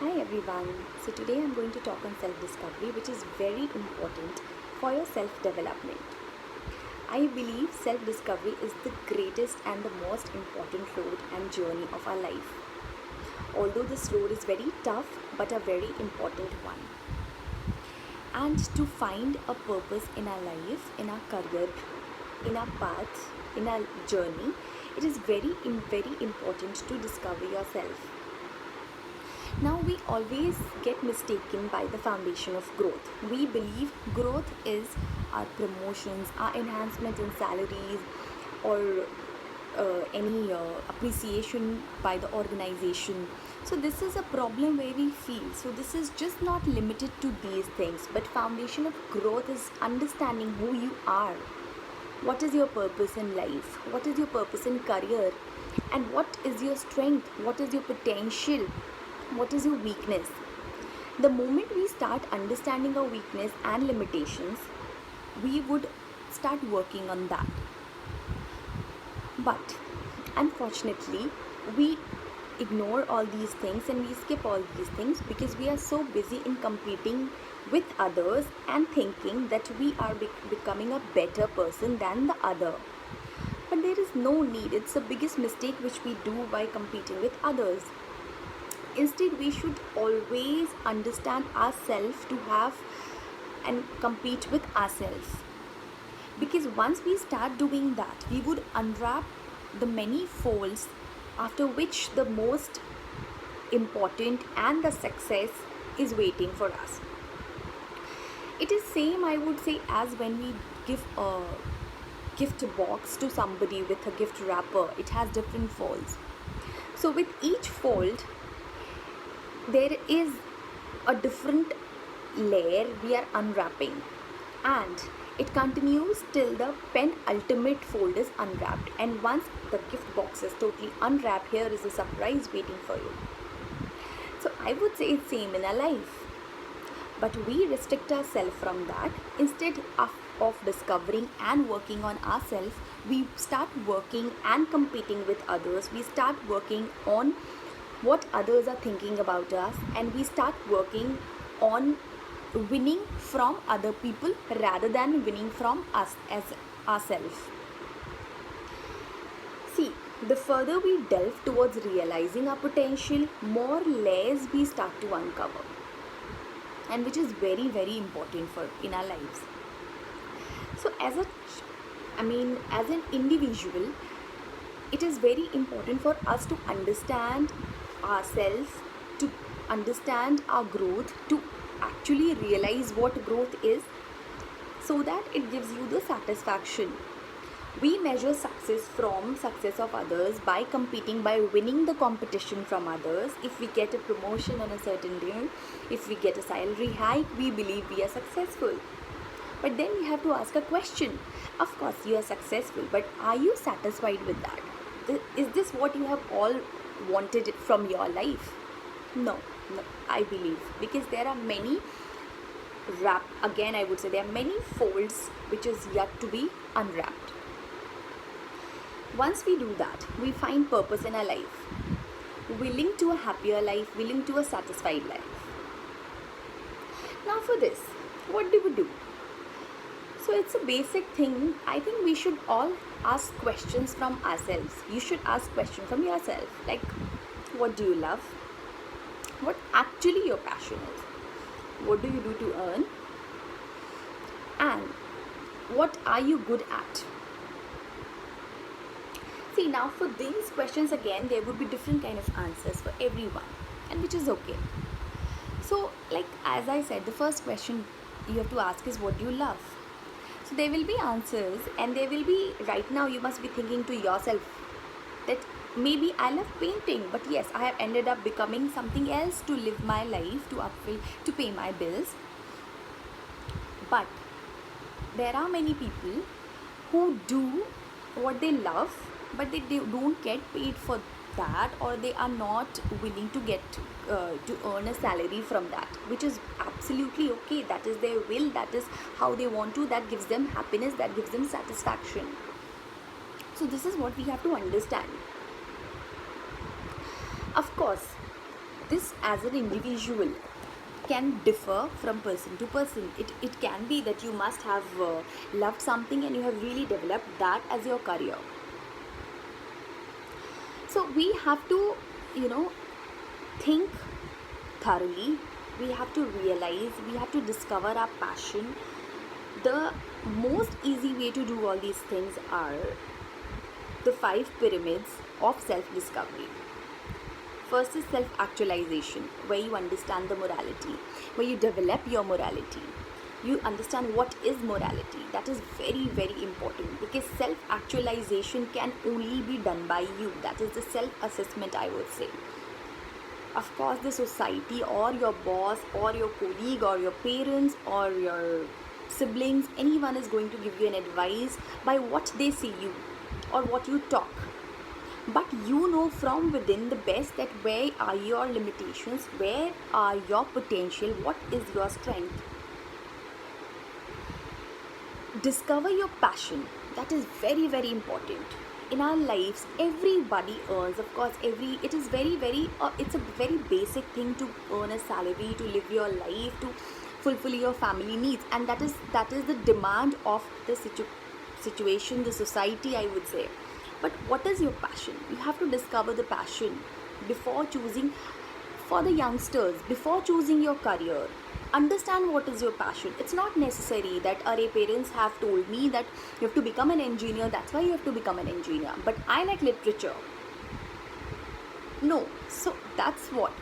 Hi everyone. So today I'm going to talk on self discovery, which is very important for your self development. I believe self discovery is the greatest and the most important road and journey of our life. Although this road is very tough but a very important one. And to find a purpose in our life, in our career, in our path, in our journey, it is very important to discover yourself. Now, we always get mistaken by the foundation of growth. We believe growth is our promotions, our enhancement in salaries, or any appreciation by the organization. So this is a problem where we feel. So this is just not limited to these things, but foundation of growth is understanding who you are. What is your purpose in life? What is your purpose in career? And what is your strength? What is your potential? What is your weakness? The moment we start understanding our weakness and limitations, we would start working on that. But unfortunately, we ignore all these things and we skip all these things because we are so busy in competing with others and thinking that we are becoming a better person than the other. But there is no need. It's the biggest mistake which we do by competing with others. Instead, we should always understand ourselves to have and compete with ourselves. Because once we start doing that, we would unwrap the many folds after which the most important and the success is waiting for us. It is same, I would say, as when we give a gift box to somebody with a gift wrapper. It has different folds. So with each fold, there is a different layer we are unwrapping, and it continues till the penultimate fold is unwrapped. And once the gift box is totally unwrapped, here is a surprise waiting for you. So I would say it's same in our life, but we restrict ourselves from that. Instead of discovering and working on ourselves, we start working and competing with others. We start working on what others are thinking about us, and we start working on winning from other people rather than winning from us as ourselves. See, the further we delve towards realizing our potential, more layers we start to uncover, and which is very important for in our lives. So as an individual, it is very important for us to understand ourselves, to understand our growth, to actually realize what growth is, so that it gives you the satisfaction. We measure success of others by competing, by winning the competition from others. If we get a promotion on a certain day, if we get a salary hike, we believe we are successful. But then we have to ask a question. Of course you are successful, but are you satisfied with that? Is this what you have all wanted from your life? No, I believe, because there are many I would say there are many folds which is yet to be unwrapped. Once we do that, we find purpose in our life, willing to a happier life, willing to a satisfied life. Now for this, what do we do? So it's a basic thing. I think we should all ask questions from ourselves. You should ask questions from yourself, like, what do you love? What actually your passion is? What do you do to earn? And what are you good at? See, now for these questions again, there would be different kind of answers for everyone, and which is okay. So, like as I said, the first question you have to ask is, what do you love? So there will be answers, and there will be, right now you must be thinking to yourself that maybe I love painting, but yes, I have ended up becoming something else to live my life, to pay my bills. But there are many people who do what they love, but they don't get paid for that, or they are not willing to get to earn a salary from that, which is absolutely okay. That is their will, that is how they want to, that gives them happiness, that gives them satisfaction. So this is what we have to understand. Of course, this as an individual can differ from person to person. It can be that you must have loved something and you have really developed that as your career. So we have to, think thoroughly. We have to realize, we have to discover our passion. The most easy way to do all these things are the 5 pyramids of self-discovery. First is self-actualization, where you understand the morality, where you develop your morality. You understand what is morality. That is very, very important, because self-actualization can only be done by you. That is the self-assessment, I would say. Of course, the society or your boss or your colleague or your parents or your siblings, anyone is going to give you an advice by what they see you or what you talk. But you know from within the best that where are your limitations, where are your potential, what is your strength. Discover your passion. That is very, very important. In our lives, everybody earns. Of course, it is very, very it's a very basic thing to earn a salary, to live your life, to fulfill your family needs, and that is the demand of the situation, the society, I would say. But what is your passion? You have to discover the passion before choosing. For the youngsters, before choosing your career, understand what is your passion. It's not necessary that our parents have told me that you have to become an engineer, that's why you have to become an engineer, but I like literature. No. So that's what.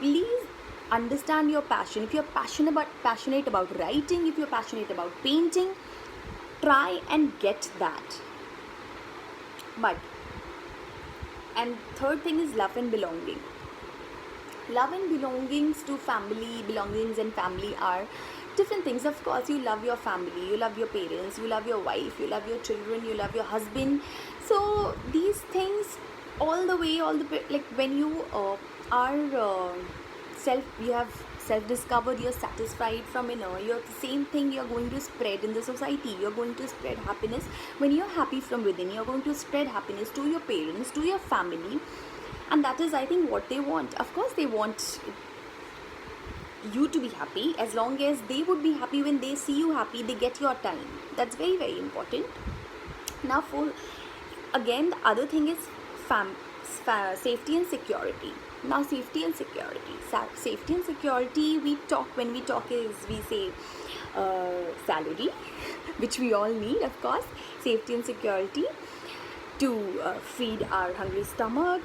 Please understand your passion. If you're passionate about writing, if you're passionate about painting, try and get that. But, and third thing is love and belonging. Love and belongings to family, belongings and family are different things. Of course, you love your family, you love your parents, you love your wife, you love your children, you love your husband. So these things, all the way, like when you are you have self-discovered, you're satisfied from inner, you're the same thing you're going to spread in the society. You're going to spread happiness. When you're happy from within, you're going to spread happiness to your parents, to your family. And that is, I think, what they want. Of course, they want you to be happy. As long as they would be happy when they see you happy, they get your time. That's very, very important. Now, again, the other thing is safety and security. Now, safety and security. Safety and security, when we talk is, we say salary, which we all need, of course. Safety and security to feed our hungry stomach,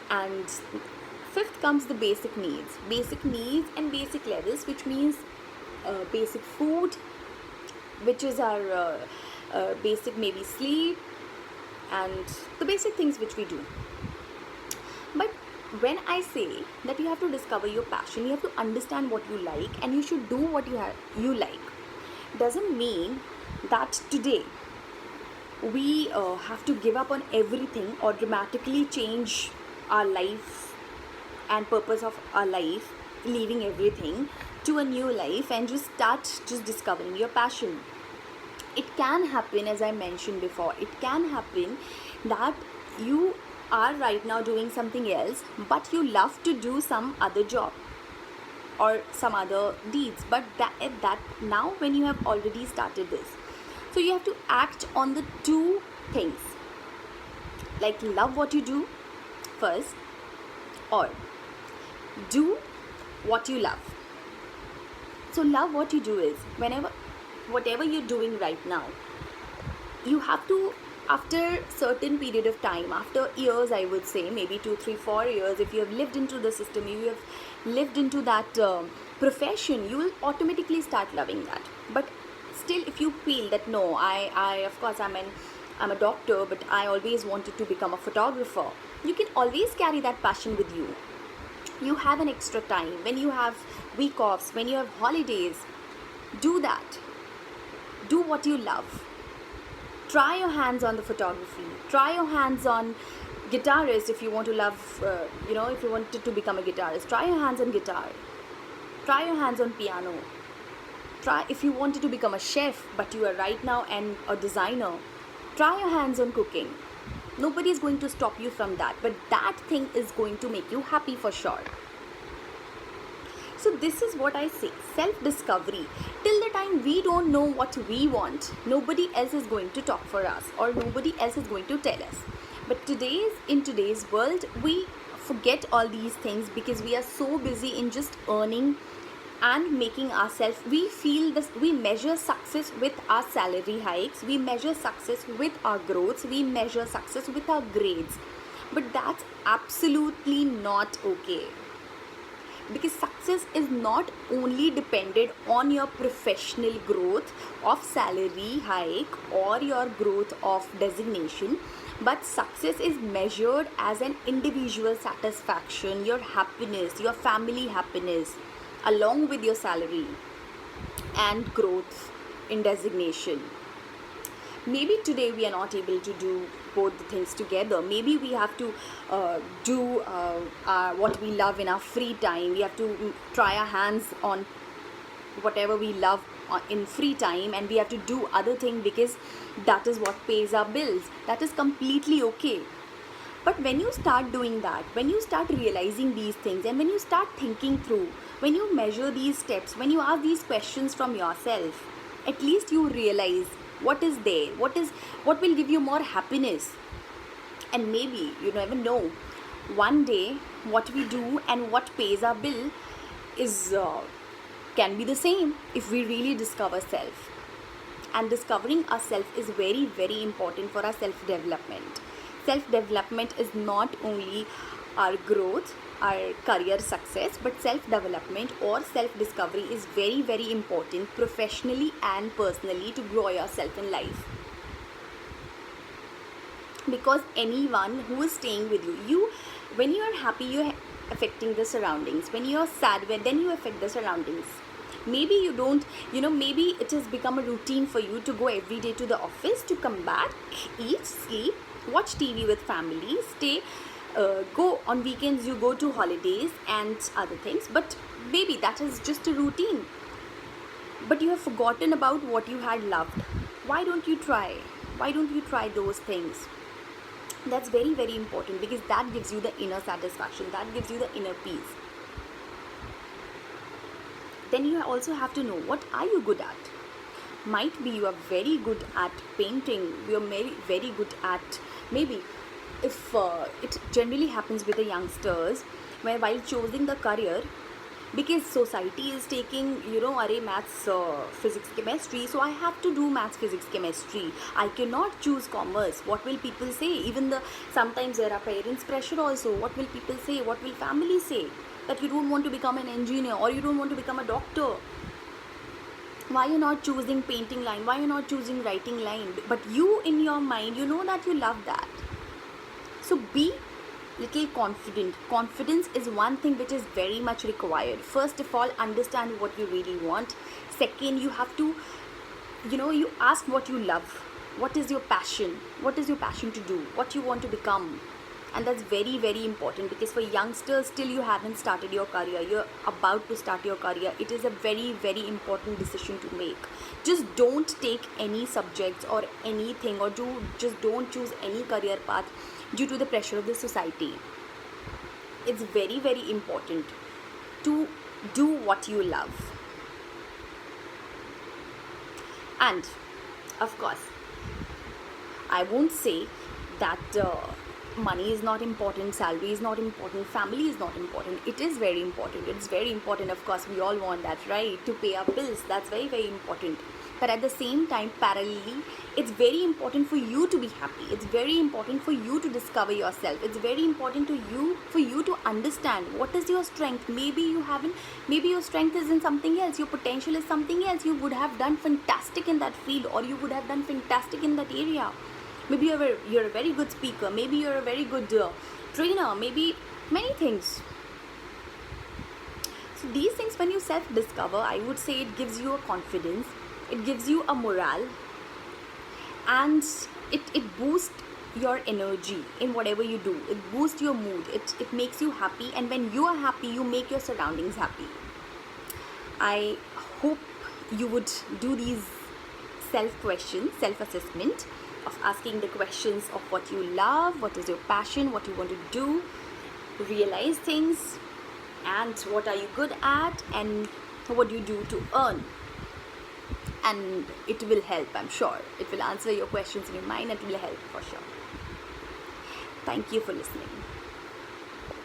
and fifth comes the basic needs and basic levels, which means basic food, which is our basic maybe sleep, and the basic things which we do. But when I say that you have to discover your passion, you have to understand what you like, and you should do what you like, doesn't mean that today we have to give up on everything or dramatically change our life and purpose of our life, leaving everything to a new life and just discovering your passion. It can happen, as I mentioned before, it can happen that you are right now doing something else, but you love to do some other job or some other deeds, but that now when you have already started this, so you have to act on the two things, like love what you do first, or do what you love. So love what you do is, whatever you're doing right now, you have to, after certain period of time, after years, I would say maybe 2, 3, 4 years, if you have lived into the system, you have lived into that profession, you will automatically start loving that. But still, if you feel that no, I of course I'm a doctor, but I always wanted to become a photographer, you can always carry that passion with you. You have an extra time, when you have week offs, when you have holidays, do that. Do what you love. Try your hands on the photography. Try your hands on guitarist if you want to love, if you wanted to become a guitarist. Try your hands on guitar. Try your hands on piano. Try, if you wanted to become a chef, but you are right now a designer, try your hands on cooking. Nobody is going to stop you from that, but that thing is going to make you happy for sure. So this is what I say, self-discovery. Till the time we don't know what we want, nobody else is going to talk for us, or nobody else is going to tell us. But in today's world, we forget all these things because we are so busy in just earning and making ourselves, we feel this, we measure success with our salary hikes, we measure success with our growths, we measure success with our grades. But that's absolutely not okay, because success is not only dependent on your professional growth of salary hike or your growth of designation, but success is measured as an individual satisfaction, your happiness, your family happiness, along with your salary and growth in designation. Maybe today we are not able to do both the things together. Maybe we have to do what we love in our free time. We have to try our hands on whatever we love in free time, and we have to do other things because that is what pays our bills. That is completely okay. But when you start doing that, when you start realizing these things, and when you start thinking through, when you measure these steps, when you ask these questions from yourself, at least you realize what is there, what will give you more happiness. And maybe, you never know, one day what we do and what pays our bill is can be the same if we really discover self. And discovering ourselves is very, very important for our self-development. Self-development is not only our growth, our career success, but self-development or self-discovery is very, very important professionally and personally to grow yourself in life. Because anyone who is staying with you, when you are happy, you're affecting the surroundings. When you're sad, then you affect the surroundings. Maybe you don't, maybe it has become a routine for you to go every day to the office, to come back, eat, sleep, watch TV with family, go on weekends, you go to holidays and other things. But maybe that is just a routine, but you have forgotten about what you had loved. Why don't you try those things? That's very, very important, because that gives you the inner satisfaction, that gives you the inner peace. Then you also have to know, what are you good at? Might be you are very good at painting, you are very, very good at, maybe if it generally happens with the youngsters, where while choosing the career, because society is taking, maths, physics, chemistry, so I have to do maths, physics, chemistry. I cannot choose commerce. What will people say? Even sometimes there are parents' pressure also. What will people say? What will family say? That you don't want to become an engineer, or you don't want to become a doctor. Why you're not choosing painting line? Why you're not choosing writing line? But you, in your mind, you know that you love that. So be little confident. Confidence is one thing which is very much required. First of all, understand what you really want. Second, you have to, you ask what you love. What is your passion? What is your passion to do? What you want to become? And that's very, very important, because for youngsters, still you haven't started your career, you're about to start your career. It is a very, very important decision to make. Just don't take any subjects or anything, or just don't choose any career path due to the pressure of the society. It's very, very important to do what you love. And of course, I won't say that money is not important, salary is not important, family is not important. It is very important. It's very important. Of course, we all want that, right? To pay our bills. That's very, very important. But at the same time, parallelly, it's very important for you to be happy. It's very important for you to discover yourself. It's very important for you to understand what is your strength. Maybe your strength is in something else. Your potential is something else. You would have done fantastic in that field, or you would have done fantastic in that area. Maybe you're a very good speaker. Maybe you're a very good trainer. Maybe many things. So these things, when you self-discover, I would say it gives you a confidence. It gives you a morale. And it boosts your energy in whatever you do. It boosts your mood. It makes you happy. And when you are happy, you make your surroundings happy. I hope you would do these self-questions, self-assessment, of asking the questions of what you love, what is your passion, what you want to do, realize things, and what are you good at, and what do you do to earn. And it will help, I'm sure. It will answer your questions in your mind, and it will help for sure. Thank you for listening.